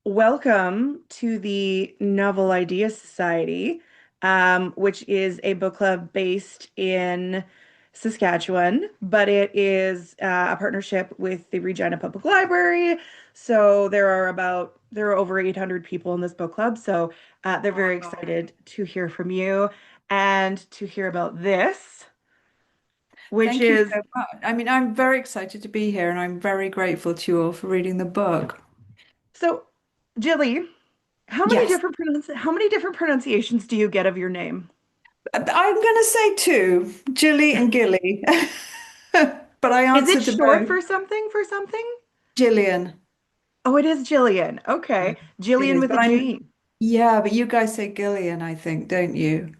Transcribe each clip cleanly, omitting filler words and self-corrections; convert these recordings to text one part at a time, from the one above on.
Welcome to the Novel Idea Society, which is a book club based in Saskatchewan, but it is a partnership with the Regina Public Library. So there are over 800 people in this book club. So they're very Wow. excited to hear from you and to hear about this, which Thank you is so much. I'm very excited to be here and I'm very grateful to you all for reading the book. so Jilly, Yes, how many different pronunciations do you get of your name? I'm going to say two, Gilly and Gilly, but I Is it answer to short both. for something for something? Gillian, Oh, it is Jillian. Okay. it Jillian is, with but a G. yeah, but you guys say Gillian, I think, don't you?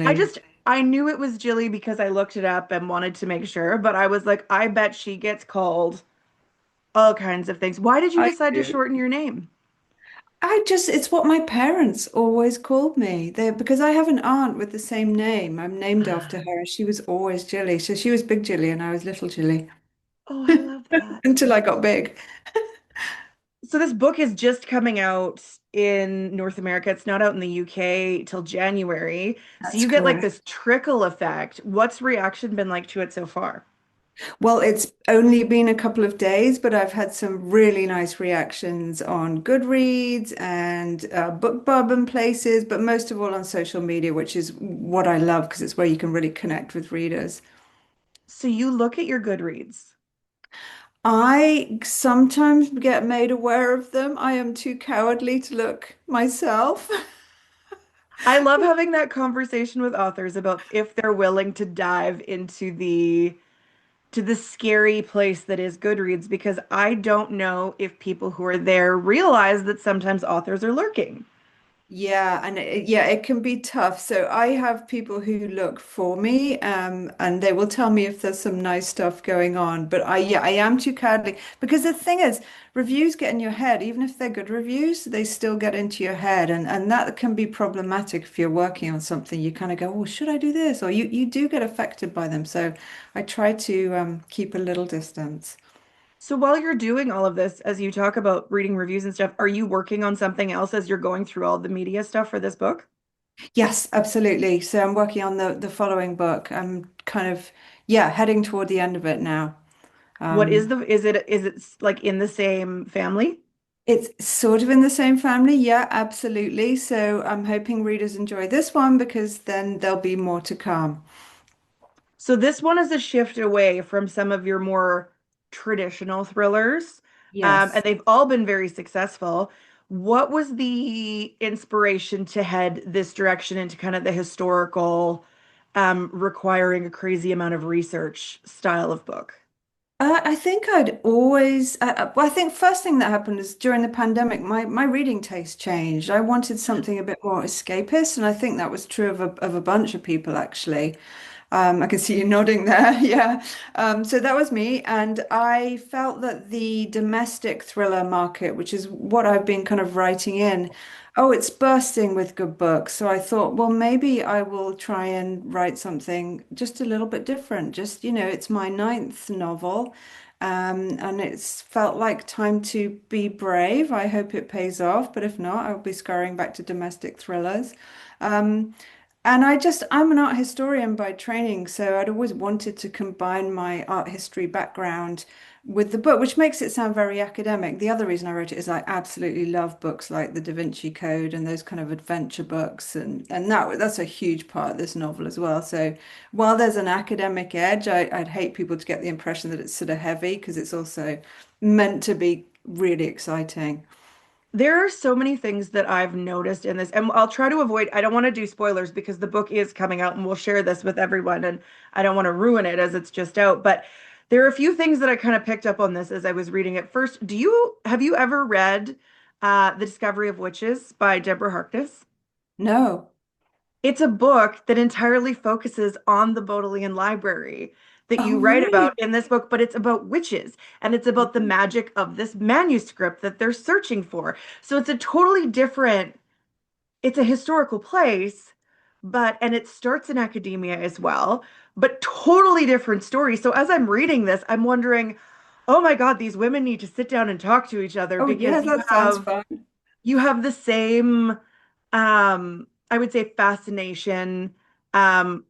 I Normally. just I knew it was Jilly because I looked it up and wanted to make sure, but I was like, I bet she gets called all kinds of things. Why did you I decide to do. shorten your name? It's what my parents always called me. Because I have an aunt with the same name. I'm named after her. She was always Gilly. So she was Big Gilly and I was Little Gilly Oh, I love that. until I got big. So this book is just coming out in North America. It's not out in the UK till January. So That's you get like correct. this trickle effect. What's reaction been like to it so far? Well, it's only been a couple of days, but I've had some really nice reactions on Goodreads and BookBub and places, but most of all on social media, which is what I love because it's where you can really connect with readers. So you look at your Goodreads. I sometimes get made aware of them. I am too cowardly to look myself. I love having that conversation with authors about if they're willing to dive into the scary place that is Goodreads because I don't know if people who are there realize that sometimes authors are lurking. Yeah, and it can be tough. So I have people who look for me, and they will tell me if there's some nice stuff going on. But I am too cowardly because the thing is, reviews get in your head. Even if they're good reviews, they still get into your head, and that can be problematic if you're working on something. You kind of go, "Oh, should I do this?" Or you do get affected by them. So I try to keep a little distance. So while you're doing all of this, as you talk about reading reviews and stuff, are you working on something else as you're going through all the media stuff for this book? Yes, absolutely. So I'm working on the following book. I'm kind of heading toward the end of it now. What is Um, the is it like in the same family? it's sort of in the same family. Yeah, absolutely. So I'm hoping readers enjoy this one because then there'll be more to come. So this one is a shift away from some of your more traditional thrillers, and Yes. they've all been very successful. What was the inspiration to head this direction into kind of the historical, requiring a crazy amount of research style of book? I think I'd always, well, I think first thing that happened is during the pandemic, my reading taste changed. I wanted something a bit more escapist, and I think that was true of a bunch of people actually. I can see you nodding there. Yeah. So that was me. And I felt that the domestic thriller market, which is what I've been kind of writing in, oh, it's bursting with good books. So I thought, well, maybe I will try and write something just a little bit different. Just, it's my ninth novel. And it's felt like time to be brave. I hope it pays off, but if not, I'll be scurrying back to domestic thrillers. Um, and I'm an art historian by training, so I'd always wanted to combine my art history background with the book, which makes it sound very academic. The other reason I wrote it is I absolutely love books like The Da Vinci Code and those kind of adventure books, and that's a huge part of this novel as well. So while there's an academic edge, I'd hate people to get the impression that it's sort of heavy because it's also meant to be really exciting. There are so many things that I've noticed in this, and I'll try to avoid, I don't want to do spoilers because the book is coming out and we'll share this with everyone, and I don't want to ruin it as it's just out. But there are a few things that I kind of picked up on this as I was reading it. First, have you ever read The Discovery of Witches by Deborah Harkness? No. It's a book that entirely focuses on the Bodleian Library that Oh, you write really? about in this book, but it's about witches and it's about the magic of this manuscript that they're searching for. So it's a totally different, it's a historical place, and it starts in academia as well, but totally different story. So as I'm reading this, I'm wondering, oh my God, these women need to sit down and talk to each other Oh, because yeah, you that sounds have fun. you have the same I would say fascination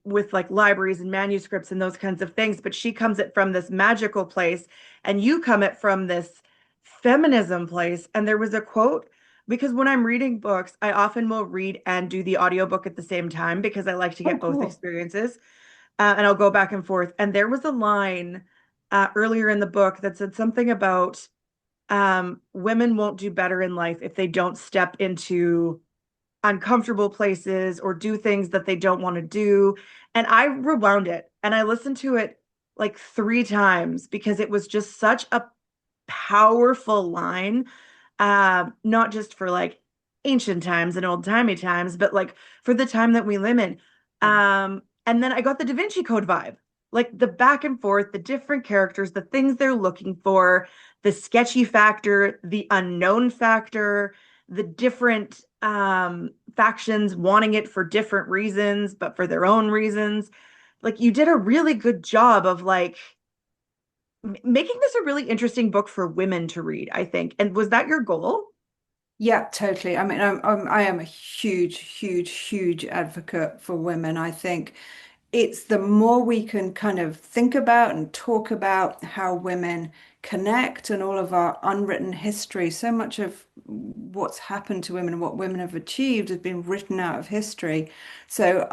with like libraries and manuscripts and those kinds of things, but she comes it from this magical place and you come it from this feminism place. And there was a quote because when I'm reading books, I often will read and do the audiobook at the same time because I like to Oh, get both cool. experiences. And I'll go back and forth. And there was a line earlier in the book that said something about women won't do better in life if they don't step into uncomfortable places or do things that they don't want to do. And I rewound it and I listened to it like three times because it was just such a powerful line, not just for like ancient times and old timey times, but like for the time that we live in. Yeah. And then I got the Da Vinci Code vibe, like the back and forth, the different characters, the things they're looking for, the sketchy factor, the unknown factor, the different factions wanting it for different reasons, but for their own reasons. Like you did a really good job of like making this a really interesting book for women to read, I think. And was that your goal? Yeah, totally. I mean, I am a huge, huge, huge advocate for women. I think it's the more we can kind of think about and talk about how women connect and all of our unwritten history. So much of what's happened to women and what women have achieved has been written out of history. So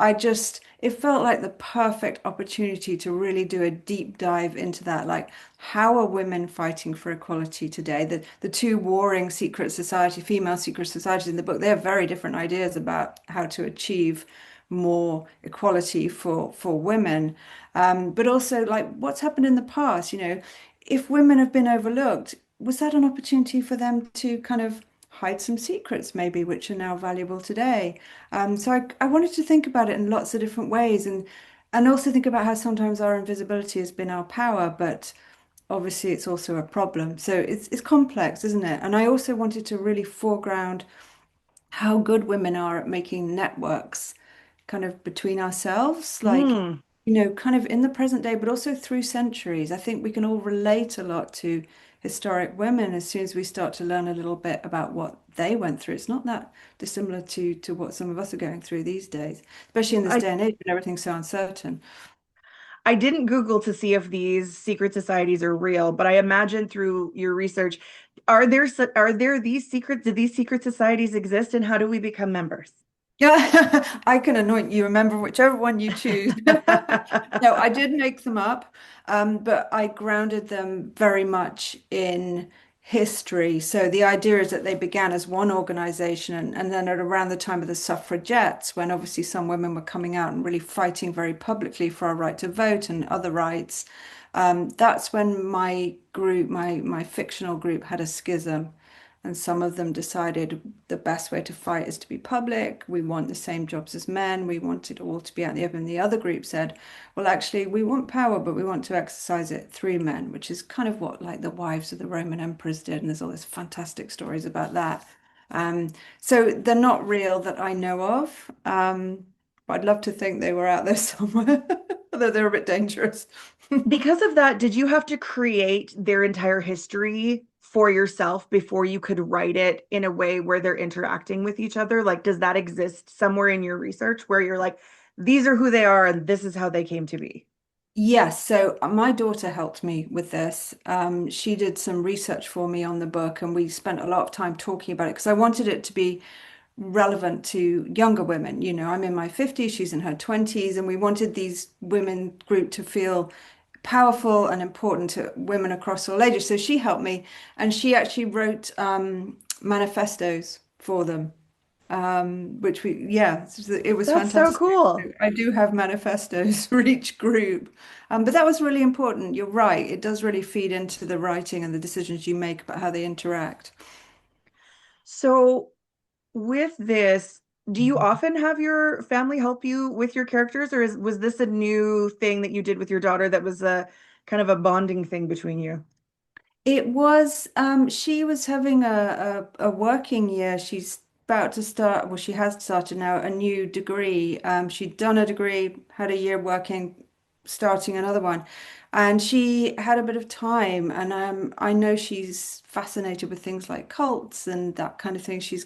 it felt like the perfect opportunity to really do a deep dive into that. Like, how are women fighting for equality today? The two warring secret society, female secret societies in the book, they have very different ideas about how to achieve more equality for women, but also like what's happened in the past. If women have been overlooked, was that an opportunity for them to kind of hide some secrets, maybe, which are now valuable today? So I wanted to think about it in lots of different ways, and also think about how sometimes our invisibility has been our power, but obviously it's also a problem. So it's complex, isn't it? And I also wanted to really foreground how good women are at making networks kind of between ourselves, like, Hmm. kind of in the present day, but also through centuries. I think we can all relate a lot to historic women as soon as we start to learn a little bit about what they went through. It's not that dissimilar to what some of us are going through these days, especially in this I day and age when everything's so uncertain. I didn't Google to see if these secret societies are real, but I imagine through your research, are there these secrets? Do these secret societies exist, and how do we become members? Yeah, I can anoint you. Remember whichever one you choose. No, I did make them up, but I grounded them very much in history. So the idea is that they began as one organization, and then at around the time of the suffragettes, when obviously some women were coming out and really fighting very publicly for our right to vote and other rights, that's when my group, my fictional group, had a schism. And some of them decided the best way to fight is to be public. We want the same jobs as men. We want it all to be out in the open. The other group said, well, actually, we want power, but we want to exercise it through men, which is kind of what like the wives of the Roman emperors did. And there's all these fantastic stories about that. Um, so they're not real that I know of. But I'd love to think they were out there somewhere, although they're a bit dangerous. Because of that, did you have to create their entire history for yourself before you could write it in a way where they're interacting with each other? Like, does that exist somewhere in your research where you're like, these are who they are and this is how they came to be? Yes, so my daughter helped me with this. She did some research for me on the book, and we spent a lot of time talking about it because I wanted it to be relevant to younger women. I'm in my 50s, she's in her 20s, and we wanted these women group to feel powerful and important to women across all ages. So she helped me, and she actually wrote manifestos for them, yeah, it was That's so fantastic. cool. I do have manifestos for each group, but that was really important. You're right. It does really feed into the writing and the decisions you make about how they interact. So, with this, do you often have your family help you with your characters, or was this a new thing that you did with your daughter that was a kind of a bonding thing between you? It was, she was having a working year. She's about to start, well, she has started now, a new degree. She'd done a degree, had a year working, starting another one. And she had a bit of time, and I know she's fascinated with things like cults and that kind of thing. She's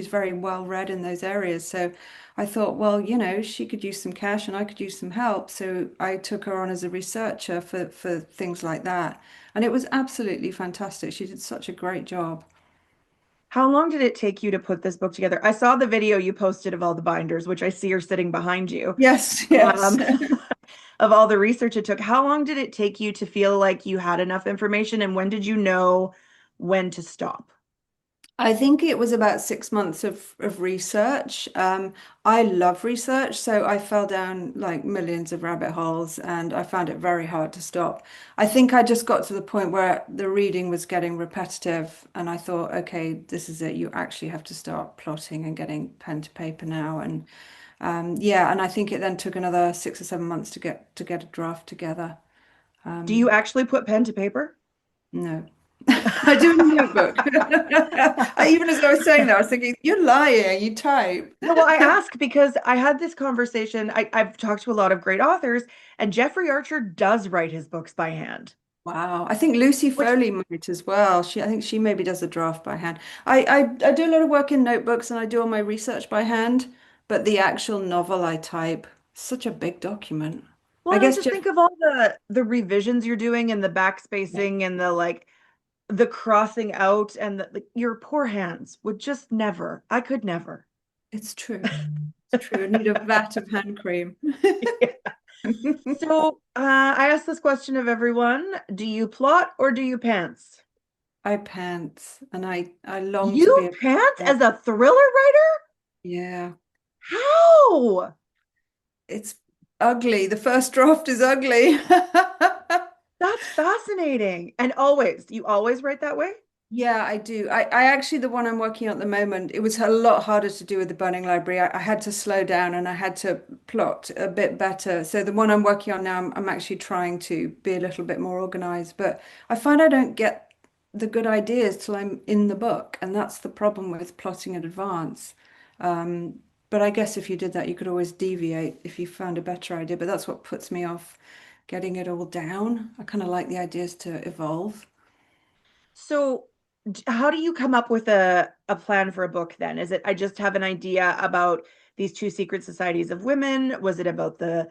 very well read in those areas. So I thought, well, she could use some cash and I could use some help. So I took her on as a researcher for things like that. And it was absolutely fantastic. She did such a great job. How long did it take you to put this book together? I saw the video you posted of all the binders, which I see are sitting behind you, Yes, yes. um, of all the research it took. How long did it take you to feel like you had enough information, and when did you know when to stop? I think it was about 6 months of research. I love research, so I fell down like millions of rabbit holes and I found it very hard to stop. I think I just got to the point where the reading was getting repetitive and I thought, okay, this is it. You actually have to start plotting and getting pen to paper now. And yeah, and I think it then took another 6 or 7 months to get a draft together. Do you Um, actually put pen to paper? no. I do in a notebook. Even as I was saying that, I was thinking, you're lying, you type. No, well, I ask because I had this conversation. I've talked to a lot of great authors, and Jeffrey Archer does write his books by hand, Wow. I think Lucy which, Foley might as well. I think she maybe does a draft by hand. I do a lot of work in notebooks and I do all my research by hand, but the actual novel I type, such a big document. well, I and I guess just Jeff, think of all the revisions you're doing and the yeah, backspacing and the crossing out and your poor hands would just never. I could never. it's true. It's true. I need a vat of hand cream. So, I ask this question of everyone: do you plot or do you pants? I pants and I long to be You a pants yeah. as a thriller writer? Yeah. How? It's ugly. The first draft is ugly. That's fascinating. And always, you always write that way? Yeah, I do. I actually, the one I'm working on at the moment, it was a lot harder to do with the Burning Library. I had to slow down and I had to plot a bit better. So the one I'm working on now, I'm actually trying to be a little bit more organized. But I find I don't get the good ideas till I'm in the book. And that's the problem with plotting in advance. But I guess if you did that, you could always deviate if you found a better idea. But that's what puts me off getting it all down. I kind of like the ideas to evolve. So, how do you come up with a plan for a book then? Is it I just have an idea about these two secret societies of women? Was it about the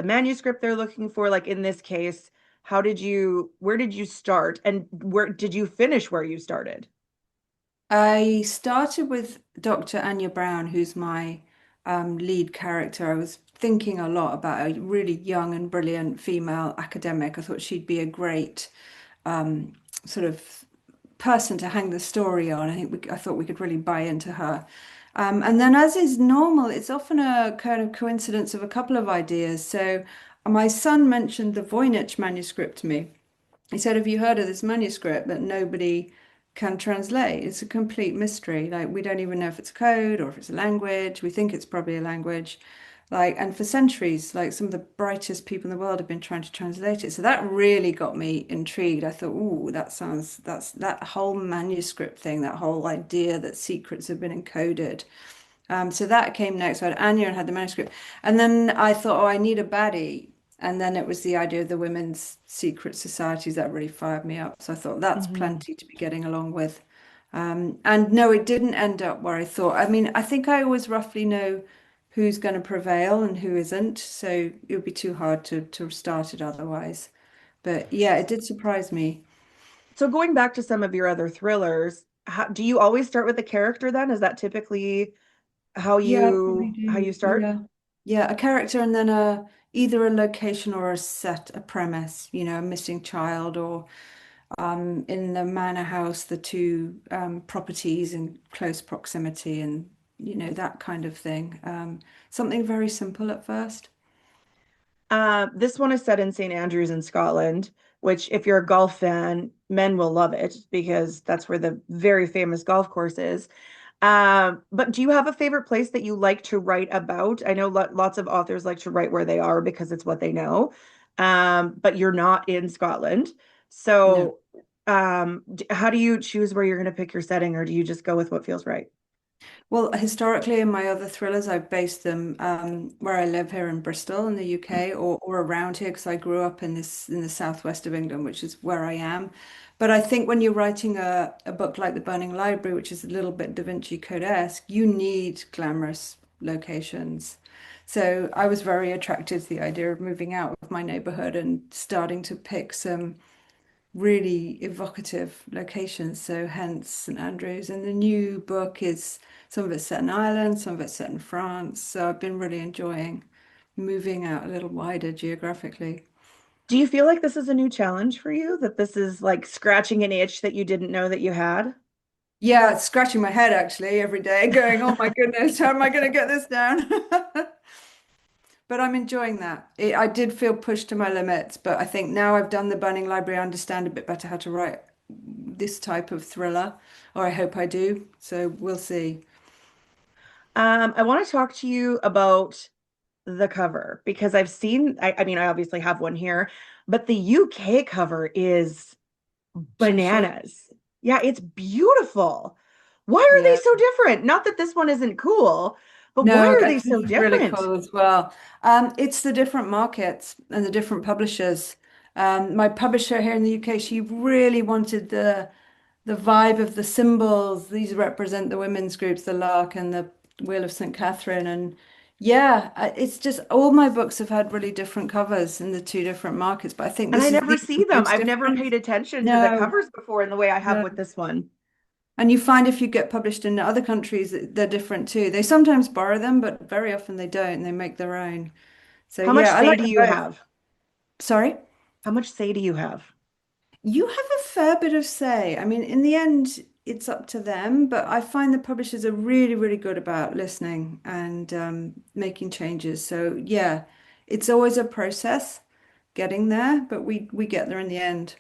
manuscript they're looking for? Like in this case, where did you start and where did you finish where you started? I started with Dr. Anya Brown, who's my lead character. I was thinking a lot about a really young and brilliant female academic. I thought she'd be a great um, sort of person to hang the story on. I thought we could really buy into her. And then, as is normal, it's often a kind of coincidence of a couple of ideas. So, my son mentioned the Voynich manuscript to me. He said, have you heard of this manuscript that nobody can translate? It's a complete mystery. Like, we don't even know if it's a code or if it's a language. We think it's probably a language. Like, and for centuries, like some of the brightest people in the world have been trying to translate it. So that really got me intrigued. I thought, oh, that's that whole manuscript thing, that whole idea that secrets have been encoded. So that came next. So I had Anya and had the manuscript. And then I thought, oh, I need a baddie. And then it was the idea of the women's secret societies that really fired me up. So I thought that's Mhm. plenty to be getting along with. And no, it didn't end up where I thought. I mean, I think I always roughly know who's going to prevail and who isn't. So it would be too hard to start it otherwise. But yeah, it did surprise me. So going back to some of your other thrillers, do you always start with the character then? Is that typically Yeah, I probably how you do. start? Yeah. Yeah, a character and then a either a location or a set, a premise, a missing child or in the manor house, the two properties in close proximity and that kind of thing. Something very simple at first. This one is set in St. Andrews in Scotland, which, if you're a golf fan, men will love it because that's where the very famous golf course is. But do you have a favorite place that you like to write about? I know lots of authors like to write where they are because it's what they know. But you're not in Scotland. No. So, how do you choose where you're going to pick your setting, or do you just go with what feels right? Well, historically, in my other thrillers, I've based them where I live here in Bristol in the UK, or around here because I grew up in this in the southwest of England, which is where I am. But I think when you're writing a book like The Burning Library, which is a little bit Da Vinci Code-esque, you need glamorous locations. So I was very attracted to the idea of moving out of my neighborhood and starting to pick some really evocative locations. So hence St Andrews. And the new book is some of it's set in Ireland, some of it's set in France. So I've been really enjoying moving out a little wider geographically. Do you feel like this is a new challenge for you? That this is like scratching an itch that you didn't know that you had? Yeah, it's scratching my head actually every day, going, oh my goodness, how am I going to get this down? But I'm enjoying that. I did feel pushed to my limits, but I think now I've done the Burning Library, I understand a bit better how to write this type of thriller, or I hope I do. So we'll see. I want to talk to you about the cover because I've seen, I mean, I obviously have one here, but the UK cover is Cheap. bananas. Yeah, it's beautiful. Why are they Yeah. so different? Not that this one isn't cool, but why No, are they this so is really different? cool as well. It's the different markets and the different publishers. My publisher here in the UK, she really wanted the vibe of the symbols. These represent the women's groups, the Lark and the Wheel of St. Catherine. And yeah, it's just all my books have had really different covers in the two different markets. But I think And I this is never the see them. most I've never different. paid attention to the No, covers before in the way I have no. with this one. And you find if you get published in other countries, they're different too. They sometimes borrow them, but very often they don't. They make their own. So How much yeah, I say like do them you both. have? Sorry? How much say do you have? You have a fair bit of say. I mean, in the end, it's up to them, but I find the publishers are really, really good about listening and making changes. So yeah, it's always a process getting there, but we get there in the end.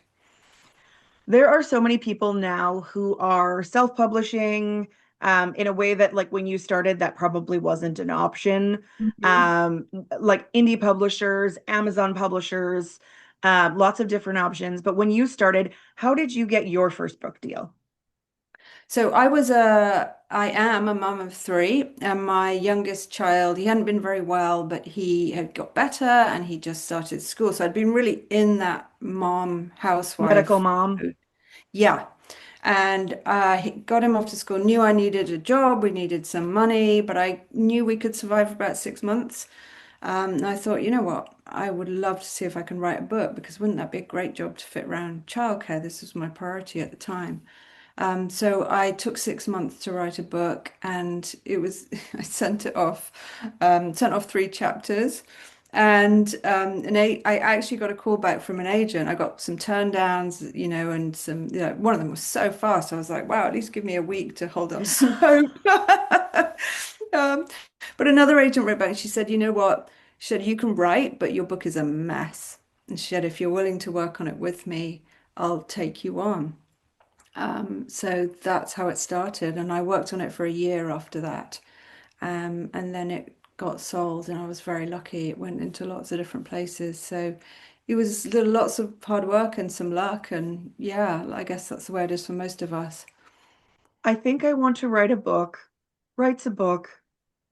There are so many people now who are self-publishing in a way that, like, when you started, that probably wasn't an option. Mhm. Um, like indie publishers, Amazon publishers, lots of different options. But when you started, how did you get your first book deal? So I am a mum of three, and my youngest child, he hadn't been very well, but he had got better and he just started school. So I'd been really in that mom Medical housewife mom. mode. Yeah. And I got him off to school, knew I needed a job, we needed some money, but I knew we could survive for about 6 months. And I thought, you know what? I would love to see if I can write a book because wouldn't that be a great job to fit around childcare? This was my priority at the time. So I took 6 months to write a book, and it was I sent off 3 chapters, and I actually got a call back from an agent. I got some turn downs, and some, one of them was so fast. I was like, wow, at least give me a week to hold on to some hope. Um, but another agent wrote back and she said, you know what? She said, you can write, but your book is a mess. And she said, if you're willing to work on it with me, I'll take you on. So that's how it started, and I worked on it for a year after that. And then it got sold, and I was very lucky. It went into lots of different places. So it was lots of hard work and some luck, and yeah, I guess that's the way it is for most of us. I think I want to write a book, writes a book,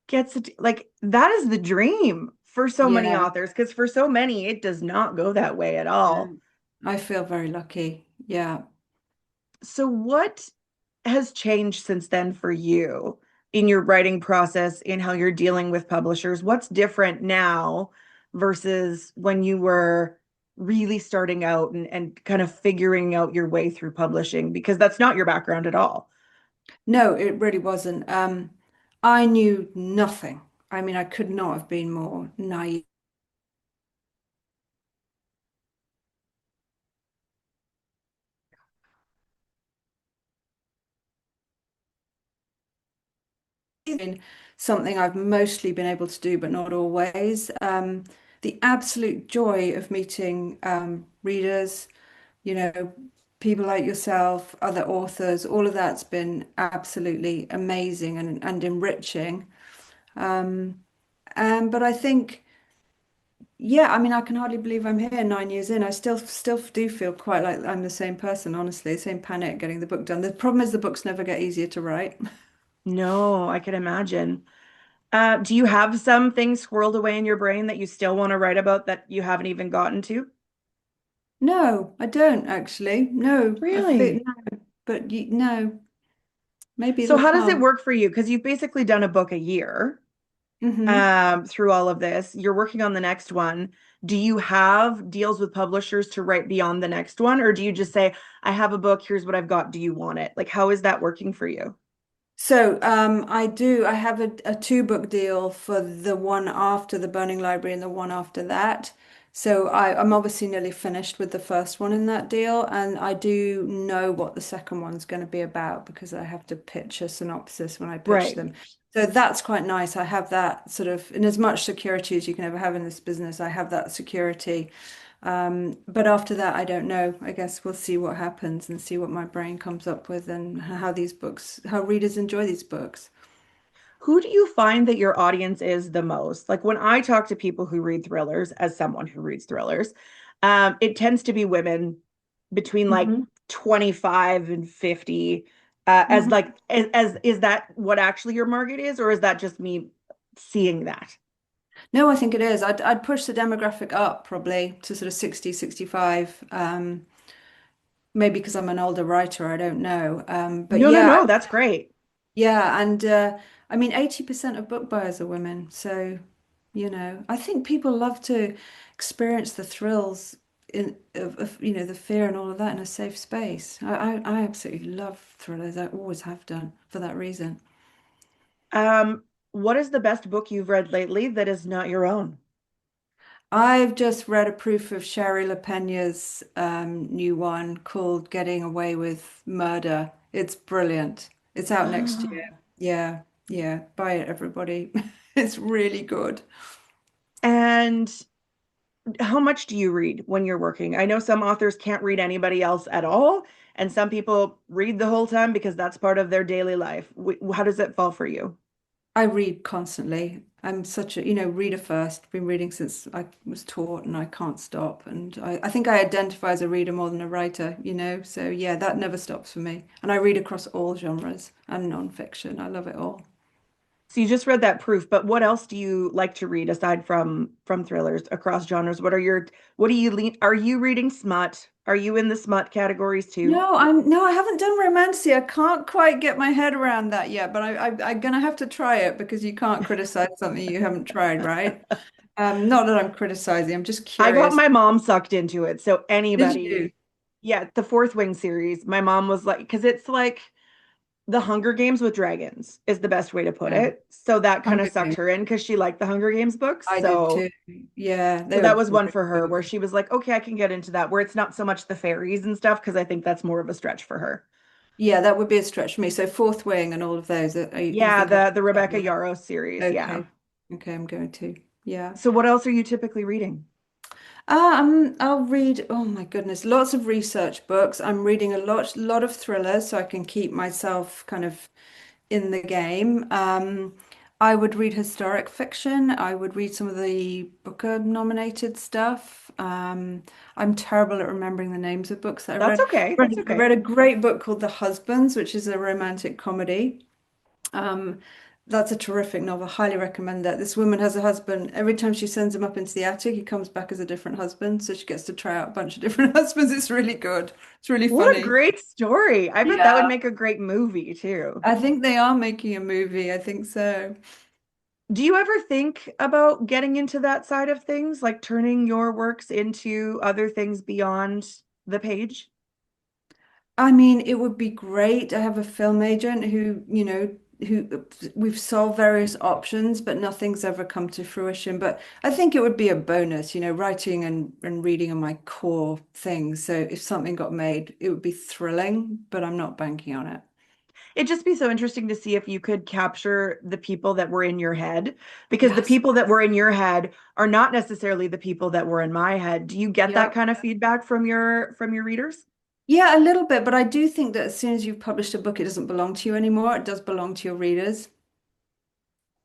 gets it. Like, that is the dream for so many Yeah, authors, because for so many, it does not go that way at all. yeah. I feel very lucky. Yeah. So, what has changed since then for you in your writing process, in how you're dealing with publishers? What's different now versus when you were really starting out and kind of figuring out your way through publishing? Because that's not your background at all. No, it really wasn't. I knew nothing. I mean, I could not have been more naive. Been something I've mostly been able to do, but not always. The absolute joy of meeting readers, you know, people like yourself, other authors, all of that's been absolutely amazing and enriching. Um, but I think, yeah, I mean, I can hardly believe I'm here 9 years in. I still do feel quite like I'm the same person, honestly, same panic getting the book done. The problem is the books never get easier to write. No, I can imagine. Do you have some things swirled away in your brain that you still want to write about that you haven't even gotten to? No, I don't actually. No, I feel Really? no, but no, maybe So it'll how does it come. work for you? Because you've basically done a book a year Hmm. through all of this. You're working on the next one. Do you have deals with publishers to write beyond the next one, or do you just say, I have a book, here's what I've got, do you want it? Like, how is that working for you? So I do. I have a two-book deal for the one after the Burning Library and the one after that. So I'm obviously nearly finished with the first one in that deal, and I do know what the second one's going to be about because I have to pitch a synopsis when I pitch Right. them. So that's quite nice. I have that sort of in as much security as you can ever have in this business. I have that security. But after that, I don't know. I guess we'll see what happens and see what my brain comes up with and how these books, how readers enjoy these books. Who do you find that your audience is the most? Like when I talk to people who read thrillers, as someone who reads thrillers, it tends to be women between like Hmm. 25 and 50. As Hmm. like as is that what actually your market is, or is that just me seeing that? No, I think it is. I'd push the demographic up probably to sort of 60, 65. Maybe because I'm an older writer, I don't know. But No, no, yeah, no, that's great. yeah, and I mean, 80% of book buyers are women. So, I think people love to experience the thrills of the fear and all of that in a safe space. I absolutely love thrillers. I always have done for that reason. What is the best book you've read lately that is not your own? I've just read a proof of Sherry LaPena's new one called Getting Away with Murder. It's brilliant. It's out next year. Yeah, yeah. Buy it, everybody. It's really good. And how much do you read when you're working? I know some authors can't read anybody else at all, and some people read the whole time because that's part of their daily life. How does it fall for you? I read constantly. I'm such a, reader first. Been reading since I was taught and I can't stop. And I think I identify as a reader more than a writer. So yeah, that never stops for me. And I read across all genres and non-fiction. I love it all. So you just read that proof, but what else do you like to read aside from thrillers across genres? What do you lean? Are you reading smut? Are you in the smut categories too? No, I haven't done romancy. I can't quite get my head around that yet, but I'm gonna have to try it because you can't criticize something you haven't tried, right? Not that I'm criticizing, I'm just I got curious. my mom sucked into it. So Did you? anybody, yeah, the Fourth Wing series, my mom was like, because it's like the Hunger Games with dragons is the best way to put Yeah. it. So that kind of Hunger sucked Games. her in because she liked the Hunger Games books. I did So too. Yeah, so they that were was one really for her good. where she was like, okay, I can get into that, where it's not so much the fairies and stuff, because I think that's more of a stretch for her. Yeah, that would be a stretch for me. So Fourth Wing and all of those. You Yeah, think I should the start Rebecca with it? Yarros series. Yeah. Okay. Okay, I'm going to. Yeah. So what else are you typically reading? I'll read, oh my goodness, lots of research books. I'm reading a lot of thrillers so I can keep myself kind of in the game. I would read historic fiction. I would read some of the Booker nominated stuff. I'm terrible at remembering the names of books that I That's read. okay. Read, That's okay. read a great book called The Husbands, which is a romantic comedy. Um, that's a terrific novel. Highly recommend that. This woman has a husband. Every time she sends him up into the attic, he comes back as a different husband. So she gets to try out a bunch of different husbands. It's really good. It's really What a funny. great story. I bet that would Yeah. make a great movie too. I think they are making a movie. I think so. Do you ever think about getting into that side of things, like turning your works into other things beyond the page? I mean, it would be great. I have a film agent who we've solved various options, but nothing's ever come to fruition. But I think it would be a bonus. Writing and reading are my core things. So if something got made, it would be thrilling, but I'm not banking on it. It'd just be so interesting to see if you could capture the people that were in your head, because the Yes. people that were in your head are not necessarily the people that were in my head. Do you get that Yep. kind of feedback from your readers? Yeah, a little bit, but I do think that as soon as you've published a book, it doesn't belong to you anymore. It does belong to your readers.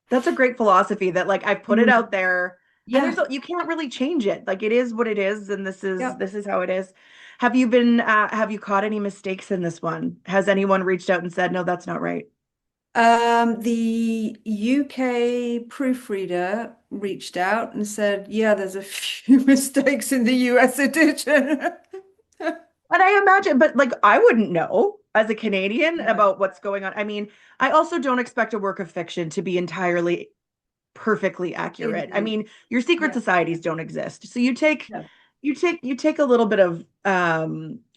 That's a great philosophy that like I put it out Mm. there and Yeah. you can't really change it. Like it is what it is and this is Yep. this is how it is. Have you caught any mistakes in this one? Has anyone reached out and said, "No, that's not right?" The UK proofreader reached out and said, yeah, there's a few mistakes in the US edition. And I imagine, but like I wouldn't know as a Canadian No, about what's going on. I mean, I also don't expect a work of fiction to be entirely perfectly accurate. I indeed. mean, your secret Yeah. societies don't exist. So No. you take a little bit of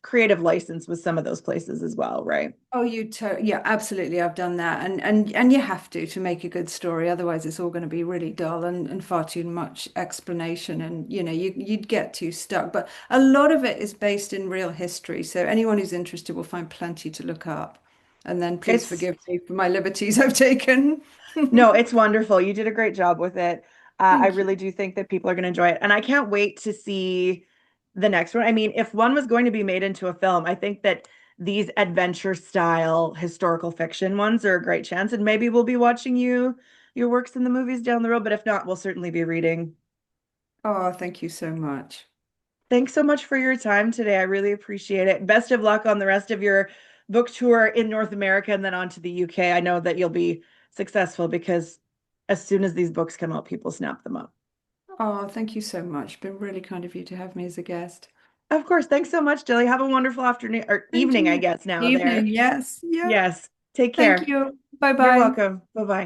creative license with some of those places as well, right? Oh, yeah, absolutely. I've done that. And you have to make a good story. Otherwise it's all going to be really dull and far too much explanation and you'd get too stuck. But a lot of it is based in real history. So anyone who's interested will find plenty to look up. And then please It's forgive me for my liberties I've taken. No, it's wonderful. You did a great job with it. I Thank you. really do think that people are going to enjoy it. And I can't wait to see the next one. I mean, if one was going to be made into a film, I think that these adventure style historical fiction ones are a great chance. And maybe we'll be watching your works in the movies down the road. But if not, we'll certainly be reading. Oh, thank you so much. Thanks so much for your time today. I really appreciate it. Best of luck on the rest of your book tour in North America and then on to the UK. I know that you'll be successful because as soon as these books come out, people snap them up. Oh, thank you so much. Been really kind of you to have me as a guest. Of course. Thanks so much, Dilly. Have a wonderful afternoon or Thank evening, I you. guess, now Evening. there. Yes. Yeah. Yes. Take Thank care. you. You're Bye-bye. welcome. Bye bye.